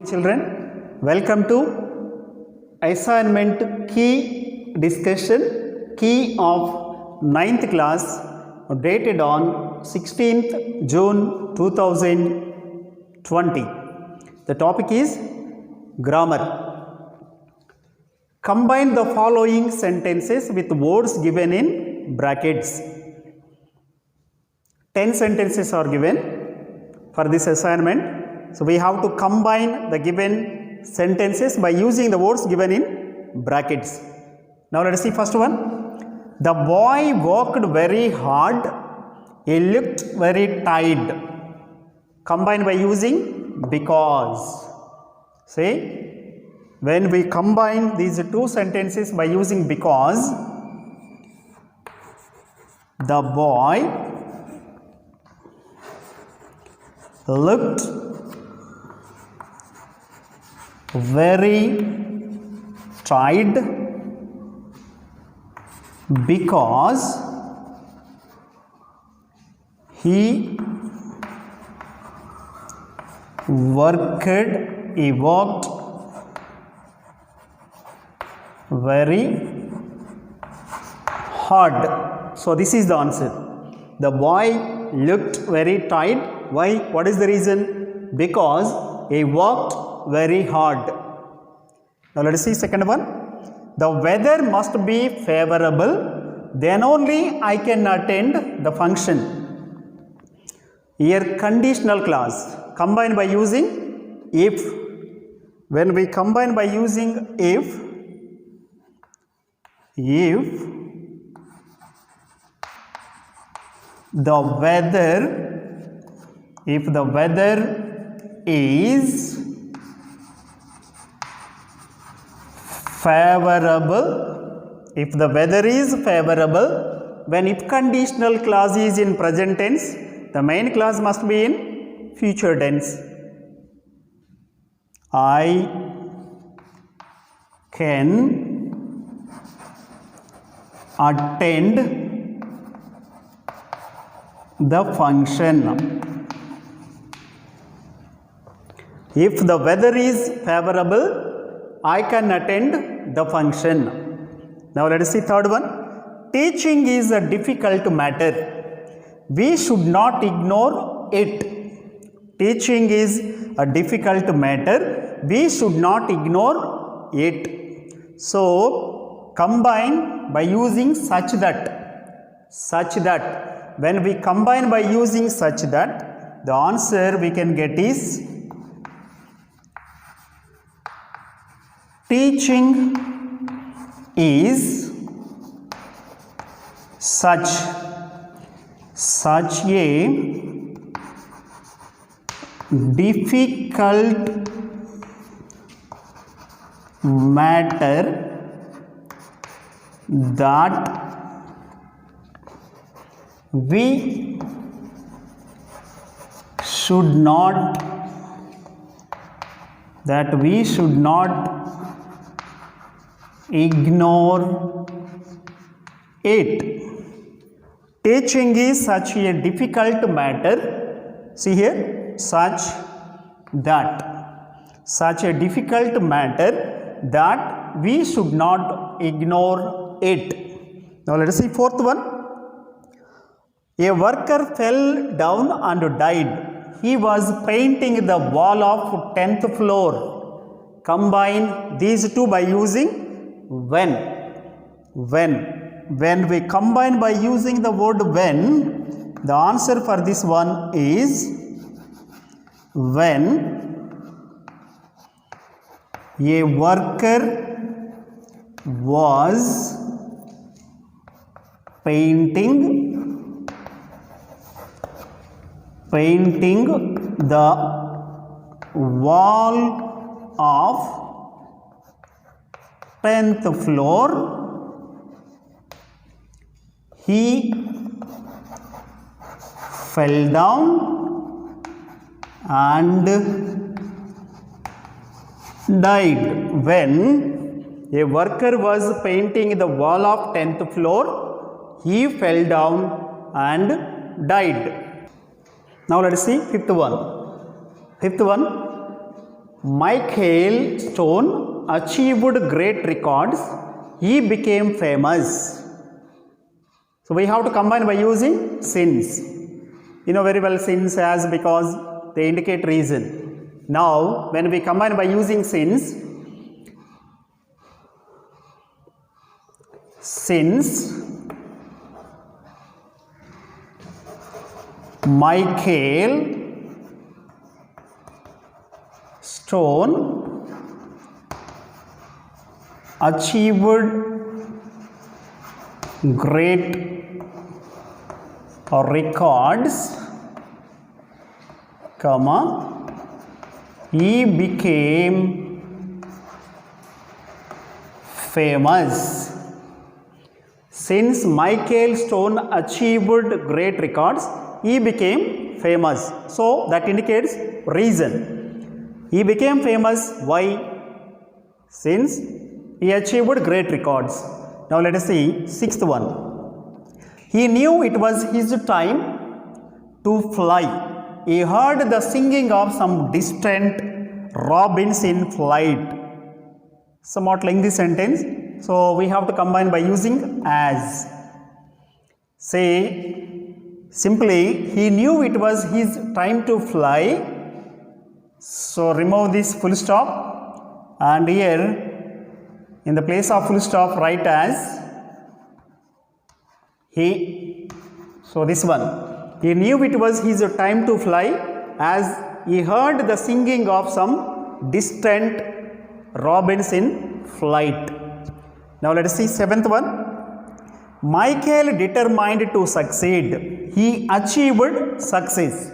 Children, welcome to assignment key discussion key of 9th class dated on 16th June 2020. The topic is grammar. Combine the following sentences with words given in brackets. 10 sentences are given for this assignment. So we have to combine the given sentences by using the words given in brackets. Now let us see first one. The boy worked very hard. He looked very tired. Combine by using because. See, when we combine these two sentences by using because, the boy looked very tired because he worked very hard. So this is the answer. The boy looked very tired. Why? What is the reason? Because he worked very hard. Now let us see second one. The weather must be favorable, then only I can attend the function. Here conditional clause combined by using if. When we combine by using if the weather is favorable, if the weather is favorable, when if conditional clause is in present tense, the main clause must be in future tense. I can attend the function. If the weather is favorable, I can attend the function. Now let us see third one. Teaching is a difficult matter. We should not ignore it. Teaching is a difficult matter. We should not ignore it. So combine by using such that. When we combine by using such that, the answer we can get is teaching is such a difficult matter that we should not ignore it. Teaching is such a difficult matter. See here, such a difficult matter that we should not ignore it. Now let us see fourth one. A worker fell down and died. He was painting the wall of 10th floor. Combine these two by using when. When we combine by using the word when, the answer for this one is when a worker was painting the wall of 10th floor. He fell down and died. When a worker was painting the wall of 10th floor, he fell down and died. Now let us see fifth one. Michael Stone achieved great records. He became famous. So we have to combine by using since. You know very well since, as, because they indicate reason. Now when we combine by using since Michael Stone achieved great records, he became famous. Since Michael Stone achieved great records, he became famous. So that indicates reason. He became famous. Why? Since he achieved great records. Now let us see sixth one. He knew it was his time to fly. He heard the singing of some distant robins in flight. Somewhat lengthy sentence, so we have to combine by using as. Say simply, he knew it was his time to fly. So remove this full stop, and here in the place of full stop write as he. So this one, he knew it was his time to fly as he heard the singing of some distant robins in flight. Now let us see seventh one. Michael determined to succeed. He achieved success.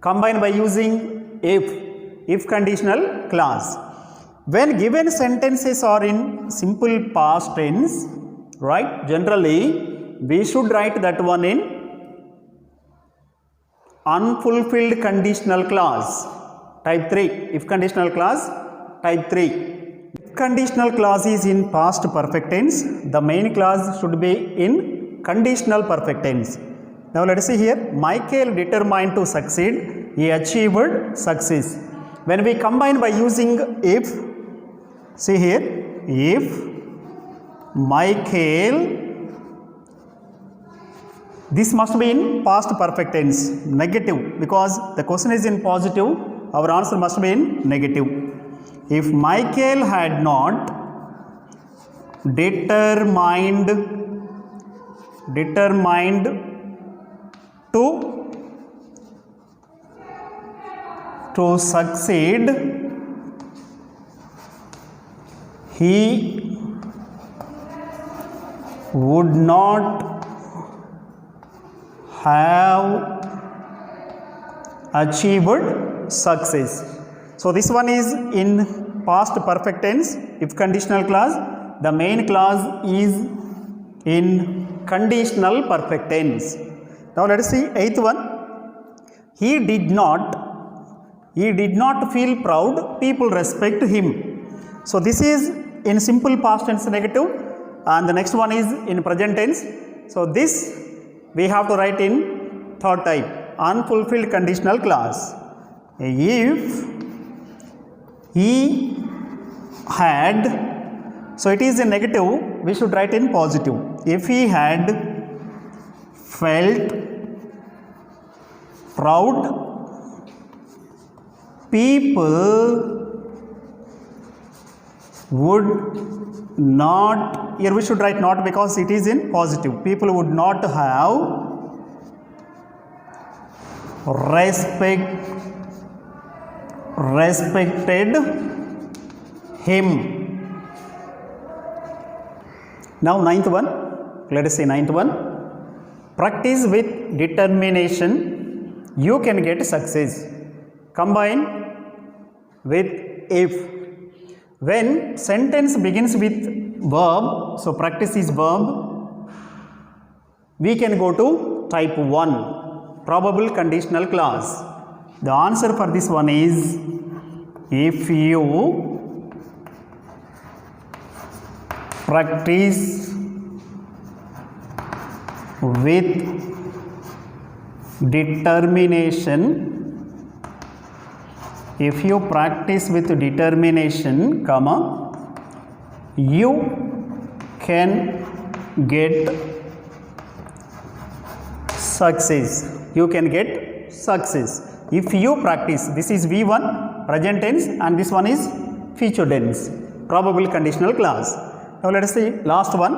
Combine by using if conditional clause. When given sentences are in simple past tense, right, generally we should write that one in unfulfilled conditional clause type 3. If conditional clause type 3. If conditional clause is in past perfect tense, the main clause should be in conditional perfect tense. Now let us see here. Michael determined to succeed. He achieved success. When we combine by using if, see here, if Michael, this must be in past perfect tense, negative, because the question is in positive, our answer must be in negative. If Michael had not determined to succeed, he would not have achieved success. So this one is in past perfect tense, if conditional clause. The main clause is in conditional perfect tense. Now let us see eighth one. He did not feel proud. People respect him. So this is in simple past tense negative, and the next one is in present tense. So this we have to write in third type, unfulfilled conditional clause. If he had, so it is in negative, we should write in positive. If he had felt proud, people would not, here we should write not because it is in positive. People would not have respected him. Now ninth one, let us say ninth one. Practice with determination, you can get success. Combine with if. When sentence begins with verb, so practice is verb, we can go to type 1, probable conditional clause. The answer for this one is, if you practice with determination, if you practice with determination, comma, you can get success. You can get success. If you practice, this is V1 present tense and this one is future tense, probable conditional clause. Now let us see last one,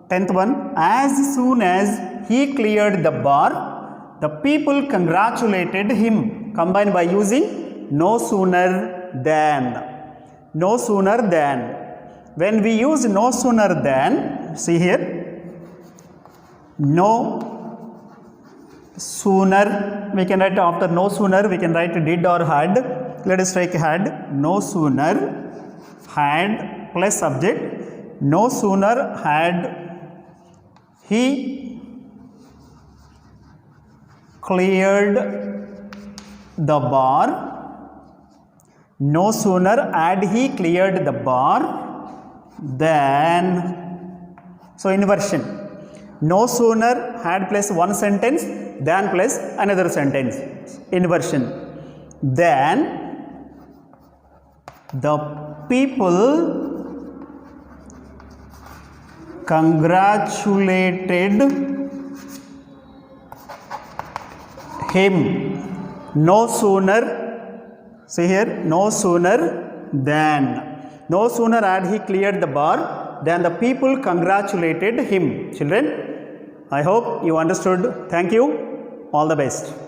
10th one. As soon as he cleared the bar, the people congratulated him. Combine by using no sooner than. No sooner than. When we use no sooner than, see here, no sooner, we can write after no sooner, we can write did or had. Let us take had. No sooner had plus subject. No sooner had he cleared the bar. No sooner had he cleared the bar than. So inversion. No sooner had plus one sentence than plus another sentence. Inversion. Then the people congratulated him. No sooner, see here, no sooner than. No sooner had he cleared the bar than the people congratulated him. Children, I hope you understood. Thank you. All the best.